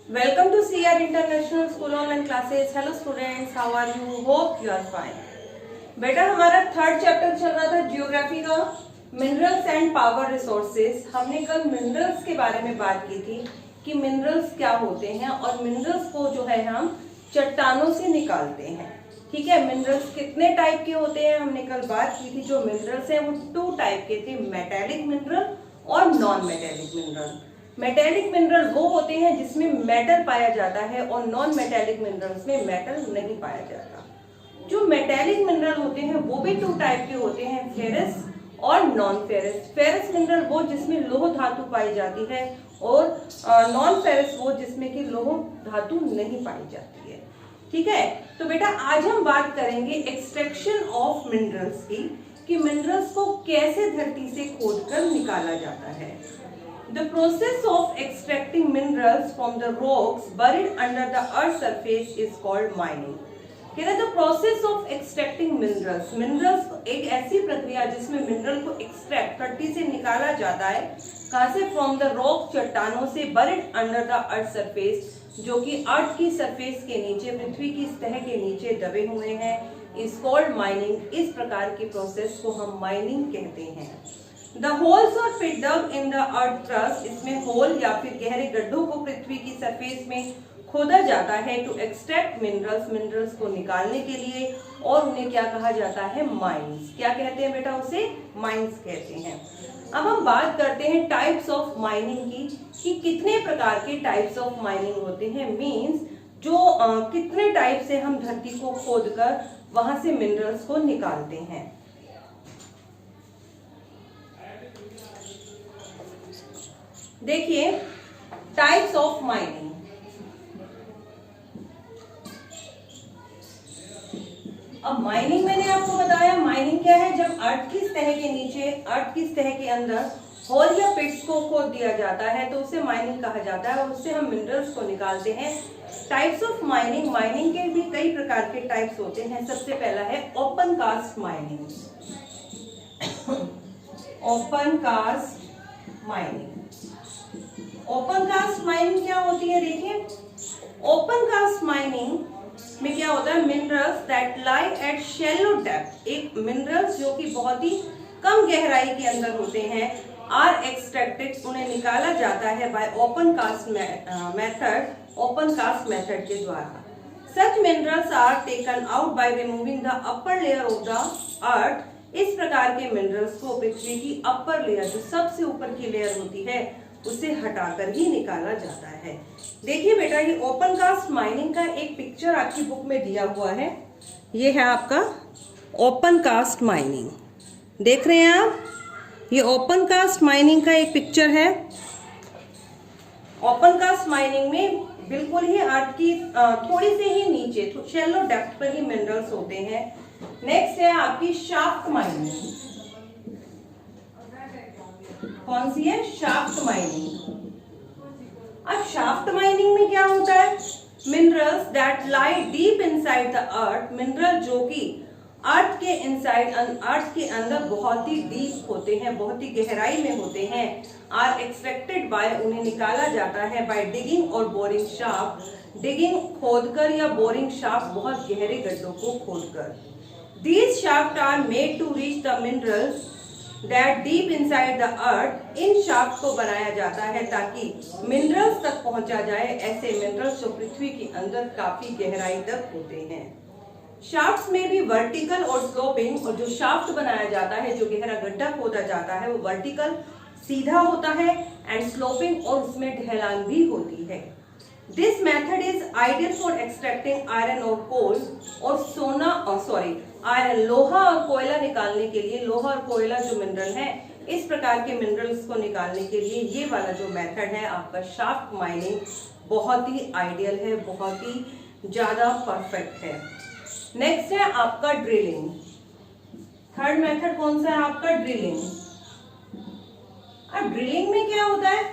Welcome to CR International School Online Classes. Hello students, how are you? Hope you are fine. बेटा हमारा third chapter चल रहा था geography का, minerals and power resources. हमने कल मिनरल्स के बारे में बात की थी कि मिनरल्स क्या होते हैं और मिनरल्स को जो है हम चट्टानों से निकालते हैं। ठीक है, मिनरल्स कितने टाइप के होते हैं हमने कल बात की थी। जो मिनरल्स हैं वो 2 टाइप के थे, मेटेलिक मिनरल और non metallic mineral. Metallic mineral वो होते हैं जिसमें मेटल पाया जाता है और नॉन मेटेलिक मिनरल्स में मेटल नहीं पाया जाता। जो मेटेलिक मिनरल होते हैं वो भी 2 टाइप के होते हैं, फेरस और नॉन फेरस। फेरस मिनरल वो जिसमें लोह धातु पाई जाती है और नॉन फेरस वो जिसमें कि लोह धातु नहीं पाई जाती है। ठीक है, तो बेटा आज हम बात करेंगे एक्सट्रैक्शन ऑफ मिनरल्स की, कि मिनरल्स को कैसे धरती से खोदकर निकाला जाता है। The process of extracting minerals from the rocks buried under the earth's surface is called mining. कह रहे the process of extracting minerals, minerals एक ऐसी प्रक्रिया जिसमें मिनरल को एक्सट्रैक्ट धरती से निकाला जाता है। कहाँ से? फ्रॉम द रॉक, चट्टानों से, buried under the earth's surface, जो कि अर्थ की सरफेस के नीचे, पृथ्वी की सतह के नीचे दबे हुए हैं, is called mining. इस प्रकार की प्रोसेस को हम माइनिंग कहते हैं। The holes are pit dug in the earth crust. इसमें होल या फिर गहरे गड्ढों को पृथ्वी की सरफेस में खोदा जाता है टू एक्सट्रैक्ट मिनरल्स, मिनरल्स को निकालने के लिए, और उन्हें क्या कहा जाता है? माइंस। क्या कहते हैं बेटा? उसे माइंस कहते हैं। अब हम बात करते हैं टाइप्स ऑफ माइनिंग की, कि कितने प्रकार के टाइप्स ऑफ माइनिंग होते हैं। मींस जो कितने टाइप से हम धरती को खोदकर वहां से मिनरल्स को निकालते हैं। देखिए टाइप्स ऑफ माइनिंग। अब माइनिंग मैंने आपको बताया, माइनिंग क्या है? जब अर्थ की सतह के नीचे, अर्थ की सतह के अंदर होल या पिट्स को खोद दिया जाता है तो उसे माइनिंग कहा जाता है और उससे हम मिनरल्स को निकालते हैं। टाइप्स ऑफ माइनिंग, माइनिंग के भी कई प्रकार के टाइप्स होते हैं। सबसे पहला है open cast mining. Open cast mining, open cast mining क्या होती है? देखिए ओपन कास्ट माइनिंग में क्या होता है? Minerals that lie at shallow depth, एक मिनरल्स जो कि बहुत ही कम गहराई के अंदर होते हैं, आर एक्सट्रैक्टेड, उन्हें निकाला जाता है by open cast method, open cast method के द्वारा। Such minerals are taken out by removing the upper layer of the earth. इस प्रकार के मिनरल्स को पृथ्वी की अपर लेयर, जो सबसे ऊपर की लेयर होती है, उसे हटाकर ही निकाला जाता है। देखिए बेटा ये ओपन कास्ट माइनिंग का एक पिक्चर आपकी बुक में दिया हुआ है। ये है आपका ओपन कास्ट माइनिंग, देख रहे हैं आप? ये ओपन कास्ट माइनिंग का एक पिक्चर है। ओपन कास्ट माइनिंग में बिल्कुल ही अर्थ की थोड़ी से ही नीचे, तो शैलो डेप्थ पर ही मिनरल्स होते हैं। नेक्स्ट है आपकी शाफ्ट माइनिंग। कौन सी है? Shaft mining. अब शाफ्ट माइनिंग में क्या होता है? Minerals that lie deep inside the earth, mineral जो कि अर्थ के इनसाइड, अर्थ के अंदर बहुत ही डीप होते हैं, बहुत ही गहराई में होते हैं, आर एक्सट्रैक्टेड बाय, उन्हें निकाला जाता है बाय डिगिंग और बोरिंग शाफ्ट, डिगिंग खोदकर या बोरिंग शाफ्ट बहुत गहरे गड्ढों को खोदकर। These shaft are made to reach the minerals that deep inside the earth. इन शाफ्ट को बनाया जाता है ताकि मिनरल्स तक पहुंचा जाए, ऐसे मिनरल्स जो पृथ्वी के अंदर काफी गहराई तक होते हैं। शाफ्ट्स में भी वर्टिकल और स्लोपिंग, और जो शाफ्ट बनाया जाता है, जो गहरा गड्ढा खोदा जाता है, वो वर्टिकल सीधा होता है, एंड स्लोपिंग, और उसमें ढलान भी होती है। This method is ideal for extracting iron और कोल और आयरन, लोहा और कोयला निकालने के लिए। लोहा और कोयला जो मिनरल है, इस प्रकार के मिनरल्स को निकालने के लिए ये वाला जो मेथड है आपका शाफ्ट माइनिंग, बहुत ही आइडियल है, बहुत ही ज्यादा परफेक्ट है। नेक्स्ट है आपका ड्रिलिंग। थर्ड मेथड कौन सा है आपका? ड्रिलिंग। अब ड्रिलिंग में क्या होता है?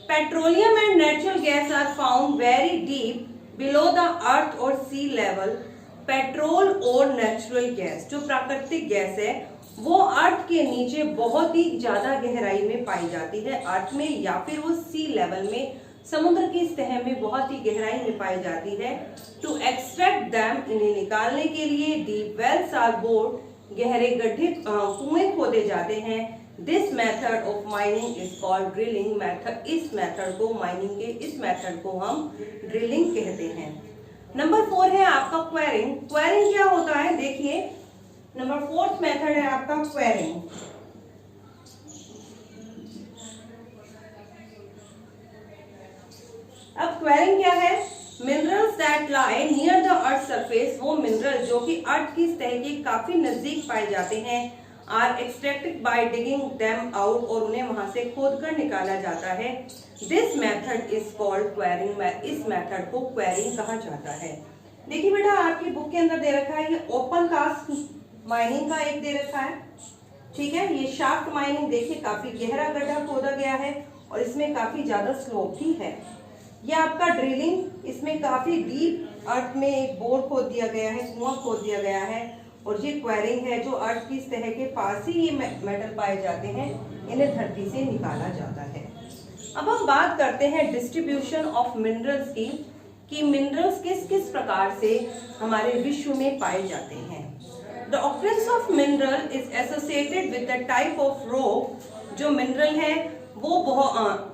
Petroleum and natural gas are found very deep below the earth और सी लेवल। पेट्रोल और नेचुरल गैस, जो प्राकृतिक गैस है, वो अर्थ के नीचे बहुत ही ज्यादा गहराई में पाई जाती है, अर्थ में, या फिर वो सी लेवल में समुद्र की सतह में बहुत ही गहराई में पाई जाती है। टू एक्सट्रैक्ट दैम, इन्हें निकालने के लिए डीप वेल्स आर बोर्ड, गहरे गड्ढे कुएं खोदे जाते हैं। This method of mining is called drilling method, इस मेथड को माइनिंग के इस मेथड को हम ड्रिलिंग कहते हैं। नंबर 4 है आपका क्वेरिंग। क्वेरिंग क्या होता है देखिए, नंबर 4th मेथड है आपका क्वेरिंग। अब क्वेरिंग क्या है? Minerals that lie near the earth surface, वो मिनरल जो कि अर्थ की सतह के काफी नजदीक पाए जाते हैं, are extracted by digging them out, और उन्हें वहां से खोदकर निकाला जाता है। This method is called quarrying, इस मेथड को क्वेरिंग कहा जाता है। देखिए बेटा, आपकी बुक के अंदर दे रखा है ये ओपन कास्ट माइनिंग का एक दे रखा है, ठीक है। ये शाफ्ट माइनिंग देखिए काफी गहरा गड्ढा खोदा गया है और इसमें काफी ज्यादा स्लोप भी है। ये आपका ड्रिलिंग, इसमें काफी डीप अर्थ में एक बोर खोद दिया गया है, कुआं खोद दिया गया है। और ये क्वेरिंग है जो अर्थ की सतह के पास ही ये मेटल पाए जाते हैं, इन्हें धरती से निकाला जाता है। अब हम बात करते हैं डिस्ट्रीब्यूशन ऑफ मिनरल्स की, कि मिनरल्स किस किस प्रकार से हमारे विश्व में पाए जाते हैं। The occurrence of mineral is associated with the type of rock, जो मिनरल है वो बहुत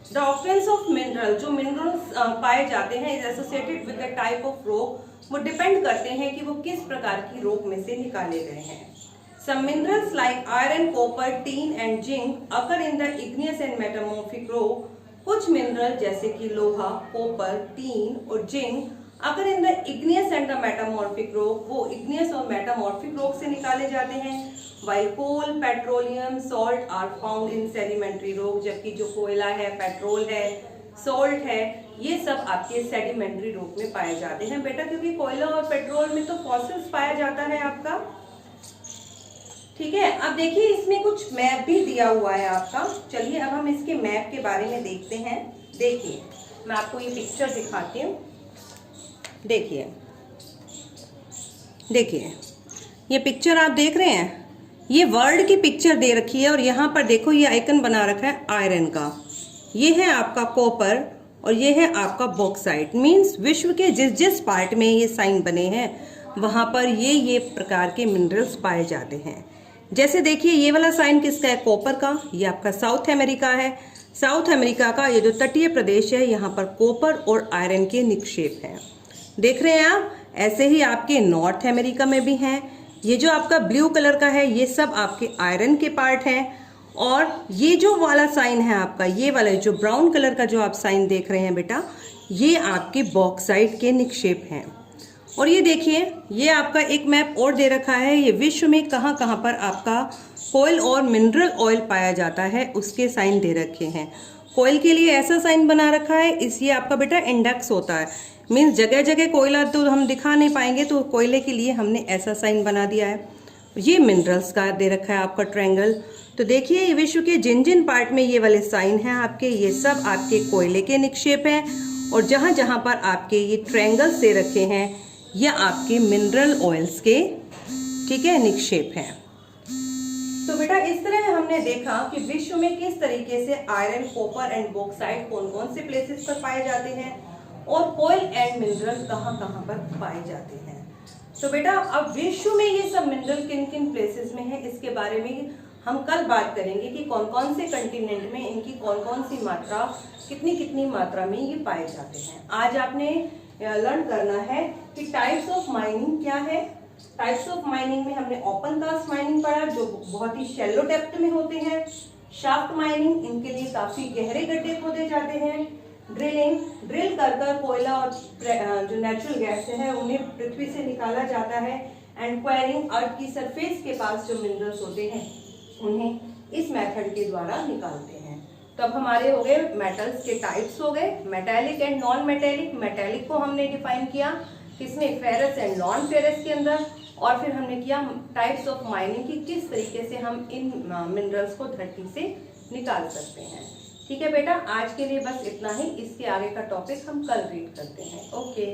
द ऑकरेंस ऑफ मिनरल, जो मिनरल्स पाए जाते हैं is associated with the type of rock, वो डिपेंड करते हैं कि वो किस प्रकार की रॉक में से निकाले गए हैं। Some minerals like iron, copper, tin and zinc occur in the igneous and metamorphic rock, कुछ मिनरल जैसे कि लोहा, कॉपर, टीन और zinc occur in the igneous and the metamorphic rock, वो इग्नियस और मेटामॉर्फिक रॉक से निकाले जाते हैं। While coal, petroleum, salt are found in sedimentary rock, जबकि जो कोयला है, पेट्रोल है, सॉल्ट है, ये सब आपके सेडिमेंट्री रॉक में पाए जाते हैं बेटा, क्योंकि कोयला और पेट्रोल में तो फॉसिल्स पाया जाता है आपका, ठीक है। अब देखिए इसमें कुछ मैप भी दिया हुआ है आपका। चलिए अब हम इसके मैप के बारे में देखते हैं। देखिए मैं आपको ये पिक्चर दिखाती हूँ। देखिए देखिए ये पिक्चर आप देख रहे हैं, ये वर्ल्ड की पिक्चर दे रखी है और यहाँ पर देखो ये आइकन बना रखा है आयरन का, ये है आपका कॉपर और ये है आपका बॉक्साइट। मींस विश्व के जिस जिस पार्ट में ये साइन बने हैं वहाँ पर ये प्रकार के मिनरल्स पाए जाते हैं। जैसे देखिए ये वाला साइन किसका है? कॉपर का। ये आपका साउथ अमेरिका है। साउथ अमेरिका का ये जो तटीय प्रदेश है यहाँ पर कॉपर और आयरन के निक्षेप हैं, देख रहे हैं आप। ऐसे ही आपके नॉर्थ अमेरिका में भी हैं। ये जो आपका ब्लू कलर का है ये सब आपके आयरन के पार्ट हैं। और ये जो वाला साइन है आपका, ये वाला जो ब्राउन कलर का जो आप साइन देख रहे हैं बेटा, ये आपके बॉक्साइट के निक्षेप हैं। और ये देखिए ये आपका एक मैप और दे रखा है, ये विश्व में कहाँ कहाँ पर आपका कोयल और मिनरल ऑयल पाया जाता है उसके साइन दे रखे हैं। कोयल के लिए ऐसा साइन बना रखा है, इस ये आपका बेटा इंडेक्स होता है। मीन्स जगह जगह कोयला तो हम दिखा नहीं पाएंगे, तो कोयले के लिए हमने ऐसा साइन बना दिया है। ये मिनरल्स का दे रखा है आपका ट्रायंगल। तो देखिए ये विश्व के जिन जिन पार्ट में ये वाले साइन हैं आपके, ये सब आपके कोयले के निक्षेप हैं। और जहाँ जहाँ पर आपके ये ट्रायंगल्स दे रखे हैं ये आपके मिनरल ऑयल्स के, ठीक है, निक्षेप हैं। तो बेटा इस तरह हमने देखा कि विश्व में किस तरीके से आयरन, कॉपर एंड बॉक्साइट कौन कौन से प्लेसेस पर पाए जाते हैं और कोयल एंड मिनरल कहाँ कहाँ पर पाए जाते हैं। तो बेटा अब विश्व में ये सब मिनरल किन किन प्लेसेस में है, इसके बारे में हम कल बात करेंगे कि कौन कौन से कंटिनेंट में इनकी कौन कौन सी मात्रा, कितनी कितनी मात्रा में ये पाए जाते हैं। आज आपने लर्न करना है कि टाइप्स ऑफ माइनिंग क्या है। टाइप्स ऑफ माइनिंग में हमने ओपन कास्ट माइनिंग पढ़ा जो बहुत ही शैलो डेप्थ में होते हैं। शाफ्ट माइनिंग, इनके लिए काफी गहरे गड्ढे खोदे जाते हैं। ड्रिलिंग, ड्रिल कर कोयला और जो नेचुरल गैस है उन्हें पृथ्वी से निकाला जाता है। एंड क्वेरिंग, अर्थ की सरफेस के पास जो मिनरल्स होते हैं उन्हें इस मेथड के द्वारा निकालते हैं। तो अब हमारे हो गए मेटल्स के टाइप्स हो गए, metallic and non metallic. Metallic को हमने डिफाइन किया किसमें, फेरस एंड नॉन फेरस के अंदर। और फिर हमने किया टाइप्स ऑफ माइनिंग की किस तरीके से हम इन मिनरल्स को धरती से निकाल सकते हैं। ठीक है बेटा, आज के लिए बस इतना ही। इसके आगे का टॉपिक हम कल रीड करते हैं। ओके।